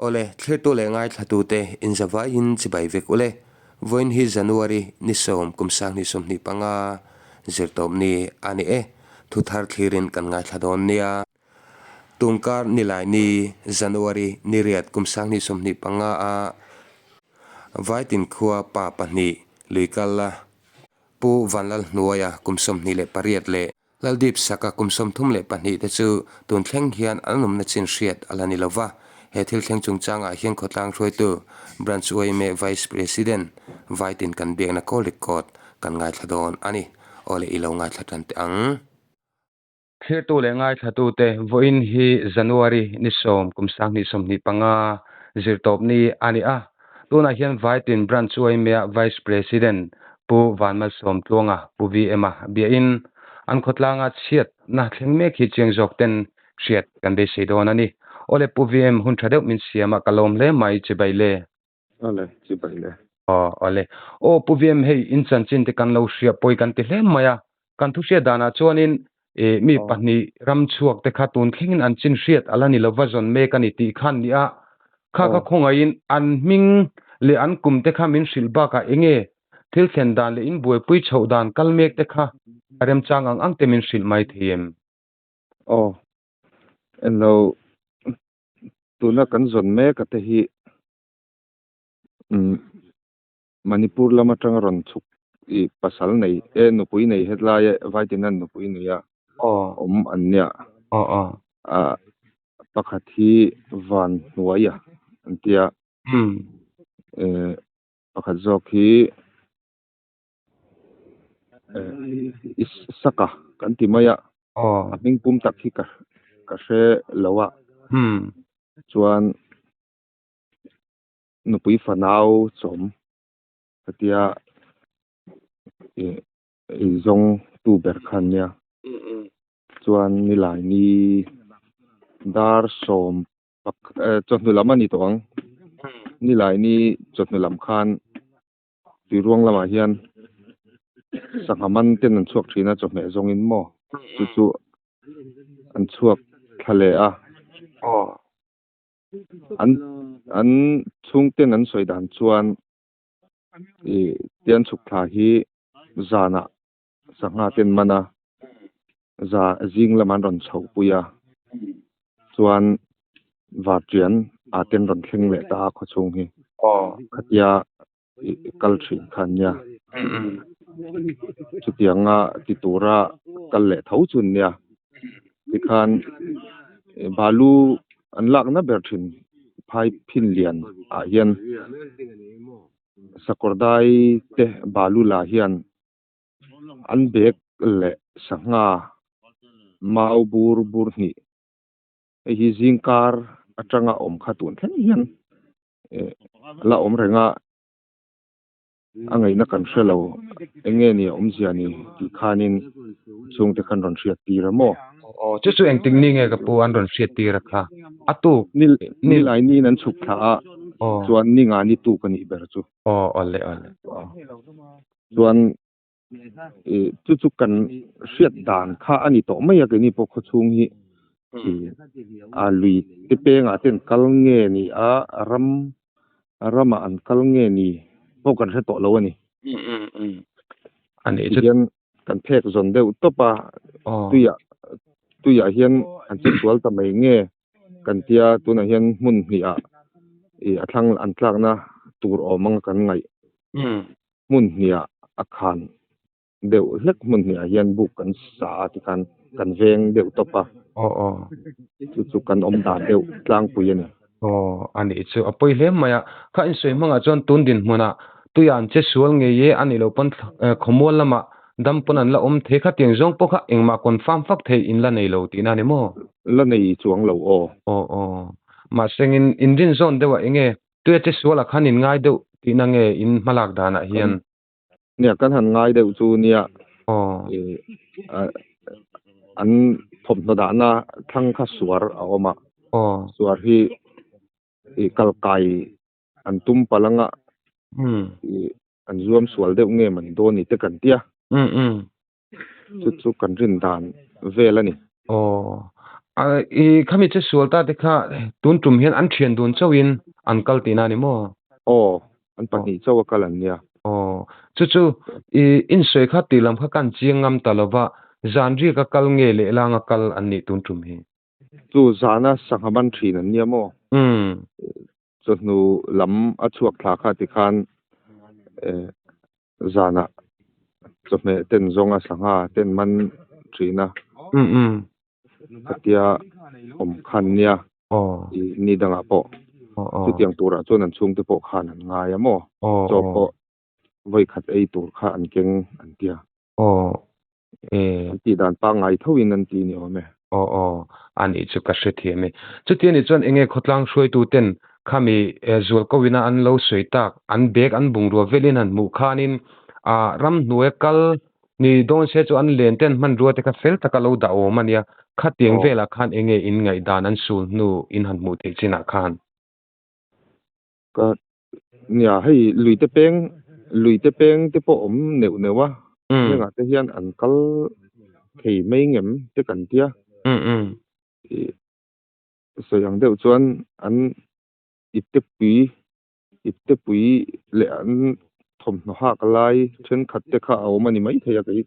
Ole thlir to le ngai thatu te in zawa in chibai vek ole voin hi January ni som kumsang ni som ni panga zirtom ni ani thu thar thlirin kan ngai thadon nia tungkar nilai ni January ni riat kumsang ni som ni panga a vaitin khua pa pani luikalla pu vanlal nuaya kumsom ni le pariat le laldip saka kumsom thum le pani te chu tun thleng hian anum na chin riat alani lova he thil thleng chungchang a hian khotlang throi tu branch me vice president vaitin kan biak na ko record kan ngai thadon ani ole ilo ngai thatan te ang thir tu le ngai thatu te voin hi January ni som kumsang ni som ni panga zirtop ni ani a tuna hian vaitin branch me vice president pu vanmal som tlonga pu vma bia in an khotlanga chiat na thleng me khi cheng jok ten chiat kan be seidon ani ole pu vm hun thadeu min siama kalom le mai chibaile ole chibaile ole o pu vm hei in chan chin te kan lo sia poi kan te hle maya kan thu sia dana chuanin mi pahni ram chuak te kha tun thlengin an chin riat alani lo wazon me kan ti khan ni a kha khonga in an ming le an kum te kha min silba ka enge thil thlen dan le in buai pui chho dan kalmek te kha arem chang ang te min sil mai thiem eno tuna kan zon me ka te hi Manipur lama tang ron chuk I pasal nei nupui nei headline vaitin an nupui nei ya anya a pakhat hi van nuaya antia pakhat zok hi is saka kan ti maya ming pum tak hi ka she lawa chuan nupui fanau chom atia zong tu ber khan nia chuan ni lai ni dar som pak chotnu lama ni tong ni lai ni chotnu lam khan ti ruang lama hian sanghaman ten an chuak thina chawhme zong in mo chu an chuak thale a an chung ten an soidan chuan tian chuk thla hi zana sangha ten mana za jing laman ron chho puya chuan vartian a ten ron thleng le ta kho chung hi khatia kal thin khan nia chutianga titura kal le tho chun nia tikhan balu an lak na ber thin phai phin lian a hian sakordai te balu la hian an bek le sanga mau bur ni hi jingkar atanga om khatun thlen hian la om renga angai na kan hrelo enge ni om ziani ti khanin chung te khan ron hriat tira mo chu chu eng ting ni nge ka pu an ron hriat tira kha atu ni lai ni nan chuk tha chuan ni nga ni tu kan ni ber chu ole chuan chu kan hriat dan kha ani to mai a ke ni po kho chung hi a lui te pe nga ten kal nge ni a rama an kal nge ni po kan se to lo ani ani hian kan phek zon deuh topa tuya hian an che sual ta mai nge kan tia tuna hian mun hi a athlang an tlak na tur omang kan ngai mun hi a khan deuh hlek mun hi a hian buk kan sa ti kan veng deuh topa chu kan om da deuh tlang pui ani ani chu apoi hle maya kha in soi manga chon tun din hmuna tuyan che sual nge ye ani lo pon khomol lama dam pon an la om the kha tiang jong po kha engma confirm fak the in la nei lo ti na ne mo la nei chuang lo ma sengin indin zone dewa enge tuya che suala khan in ngai deuh ti na nge in malak dana hian nia kan han ngai deuh chu nia an thom na da na thang kha suar a oma suar hi kalkai an tum palanga an zuam sual deuh nge man do ni te kan tia chu kan rin dan vel ani khami che sualta te kha tun tum hian an thian dun chawin an kal tina ni mo an pahnih chaw a kal an nia chu in soi kha tilam kha kan chiangam talova zanri ka kal nge le langa kal an ni tun tum hi chu zana sanghaman thin an nia mo chu nu lam a chuak thla kha ti khan zana chu me ten zonga sanga ten man thina katia khan nia ni danga po chu tiang tura chuan an chung te po khan an ngai amo cho po voi khat ei tur kha an keng an tia ti dan pa ngai thoin an ti ni ome ani chu ka hre thiame chu ti ni chuan enge khotlang hruai tu ten khami zual ko wina an lo soi tak an bek an bung ro velin an mu khanin ram hnuai kal ni don se chu an len ten man ruwa te ka fel taka lo da o mania kha tiang vela khan enge in ngai dan an sul nu in han mu te china khan ka nia hei luite peng te po om neu newa nga te hian an kal thei mai ngem te kan tia so yang deuh chuan an itte pui le an thom hno ha kalai then khat te kha a awm ani mai theia kai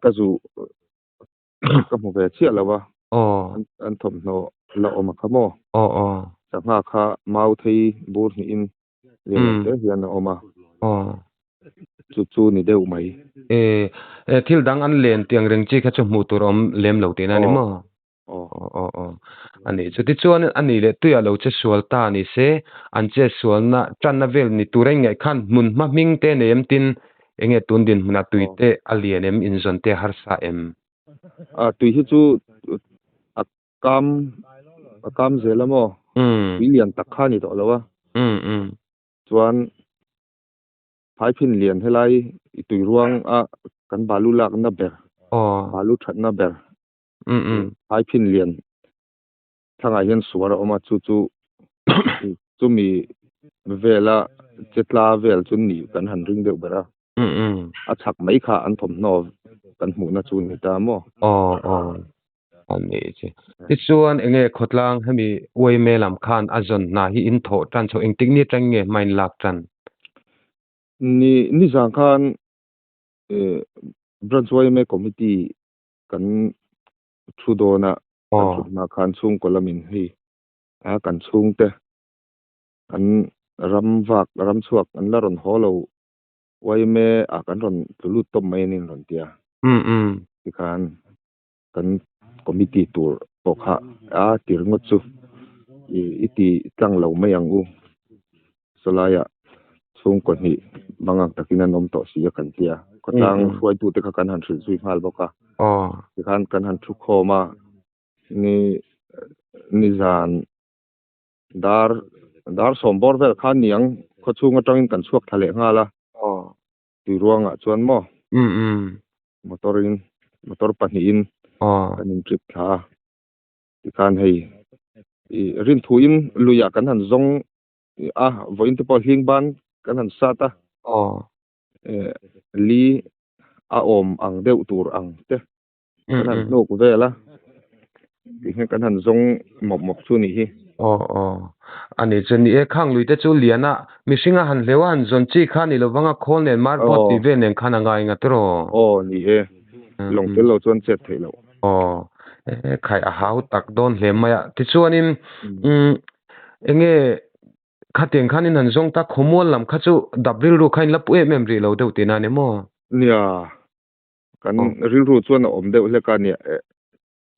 ka zu ka mu ve chia lawa an thom hno la awm a khamo sangha kha mau thei bur ni in le te hian a awm a chu ni deuh mai thil dang an len tiang reng chi kha chu mu tur om lem lo te na ni mo ani chu ti chuan ani le tuya lo che sual ta ni se an che sual na tran na vel ni tureng ngai khan mun ma ming te nem tin enge tun din huna tuite alien em in zon te har sa em tui hi chu akam zelamo lian tak kha ni to lawa chuan phaiphin lian helai tui ruang a kan balu lak na ber balu that na ber phaiphin lian thanga hian suar a awma chu mi vela chetla vel chun ni kan han ring deuh bera a chak mai kha an thom hno kan hmu na chu ni ta mo ani che ti chuan enge khotlang hemi oi melam khan azon na hi in tho tran cho eng tik ni tang nge main lak tran ni zang khan branchway me committee kan thudona na khan chung kolamin hi a kan chung te an ram chuak an la ron holo wai me a kan ron tulut tom mai nin ron tia ti khan kan committee tur pokha a tirngot chu iti tlang lo mai ang u solaya chung ko ni mangang takina nom to sia kan tia kotang hruai tu te kha kan han thil zui hal boka ti khan kan han thu khoma ni zan dar sombor vel khan niang kho chunga tangin kan chuak thale ngala tui ruanga chuan mo motor pahnih in kan in trip tha ti khan hei rin thu in luya kan han zong voin te pawh hling ban kan han sata li a om ang deuh tur ang te kan han nok vela ti kan han zong mop chu ni hi ani chen e khang lui te chu liana misinga han lewa han zon chi khan ni lovanga khol nen mar bot ti ve nen khana ngai nga tro ni e long te lo chuan chet thei lo khai a hau tak don hle maya ti chuanin enge khateng khanin han zong ta khomol lam kha chu dabril ru khain la pu em ri lo deuh te na ne mo nia kan ril ru chuan om deuh hle ka ni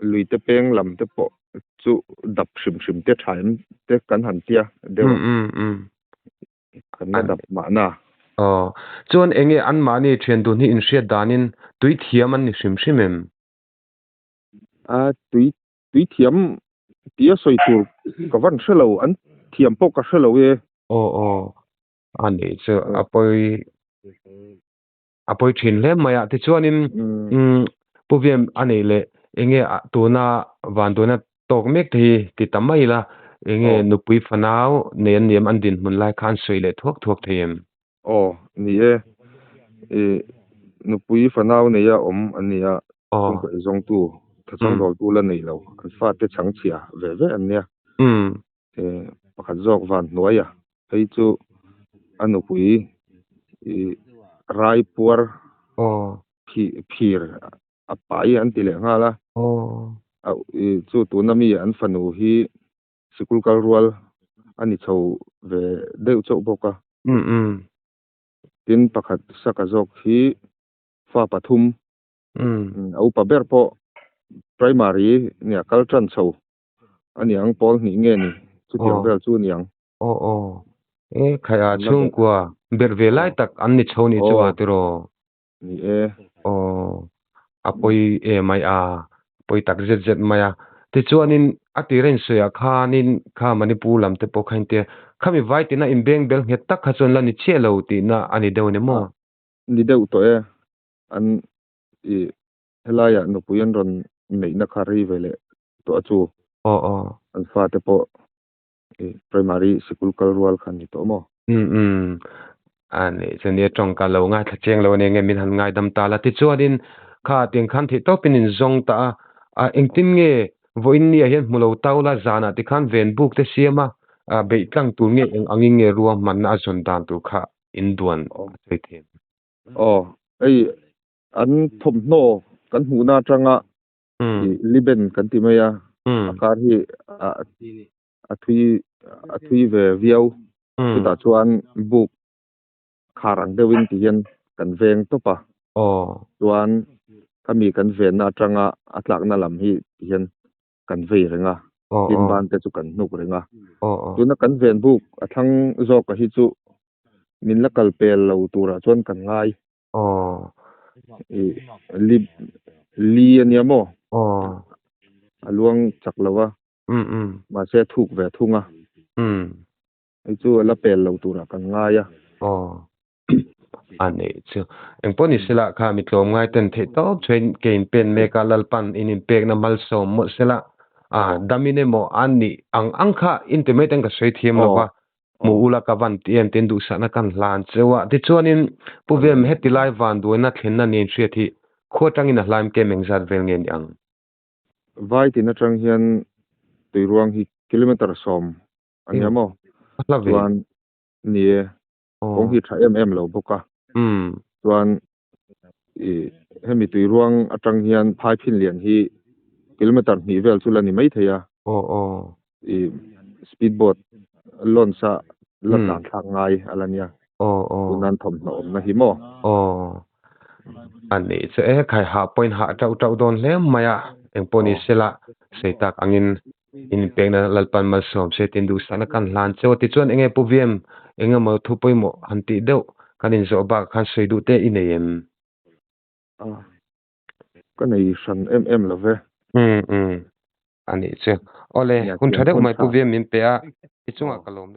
lui te peng lam te po chu dap hrim te thaim te kan han tia deuh kan na dap ma na chuan enge an mani thian du ni in hriat danin tui thiam an ni hrim em tui thiam tia soi tur ka van hrelo an thiam po ka hrelo e ani chu apoi thin hle maya ti chuanin puviem ani le enge tuna van tuna tok mek ti tamai la enge nupui fanau nen niam an din mun lai khan soi le thok them ni e nupui fanau ne ya om ania ko zong tu thà chong dol tu la nei lo an fa te chang chia ve an nia pakhat zawk van hnuai a hei chu anupui rai puar phir a pai an ti le nga la chu tunami an fanu hi sikul kal rual ani chho ve deuh chauh boka tin pakhat saka zawk hi fa pathum au pa ber po primary nia kaltran chho ani ang pol ni nge ni chu tiang vel chu niang khaya chung kwa berve lai tak an ni chhoni chuwa tiro ni apoi mai a poi tak zet maya ti chuanin atiren soya khanin kha manipu lamte po khainte khami vai tina in beng bel het tak kha chon lani chelo ti na ani deu ne mo ni deuh to an helaya no puyan ron nei na khari vele to achu an fa te po primary school kal rual khan ni to mo ani cheni tong ka lo nga thacheng lo ne nge min han ngai dam ta la ti chuanin kha ting khan thi to pinin zong ta a engtin nge voin ni a hian mulo taula zana ti khan ven book te siama a be tlang tu nge angin nge ruam man na zon dan tu kha in duan chei the ei an thom no kan hu na tanga liben kan ti maya akar hi a thui ve viau ta chuan book kharang deuin ti hian kan veng topa chuan kami kan ven na tanga atlak na lam hi ti hian kan vei renga tin ban te chu kan nuk renga tuna kan ven book athang zo ka hi chu min la kal pel lo tura chuan kan ngai li aniamo aluang chaklawa ma se thuk ve thunga ai chu la pel lo tura kan ngaya ani chu engponi sela kha mi tlom ngai ten the to train kein pen me ka lalpan in pek na mal so mo sela damine mo ani ang kha intimate ang ka sei thiam lo wa mu ula ka van tien ten du sa na kan hlan chewa ti chuanin puvem heti lai van du na thlen na nen thria thi khotang in a hlaim ke mengzat vel ngen yang vai tin atang hian tuiruang hi kilometer som aniamo chuan nie kong hi tha em lo boka chuan hemi tuiruang atang hian phai phin lian hi kilometer ni vel chu lani mai theya speedboat lonsa la tan thak ngai alania unan thom na om na hi mo ani che khai ha point ha tau don hle maya engponi sela seitak angin in pekna lalpan mal som se tin du sana kan hlan chewa ti chuan enge puviem enga mo thu poimo hanti deuh kanin zo ba khan sei du te ineem kanei san em love ani che ole kun thadek mai puviem min pe a ichunga kalom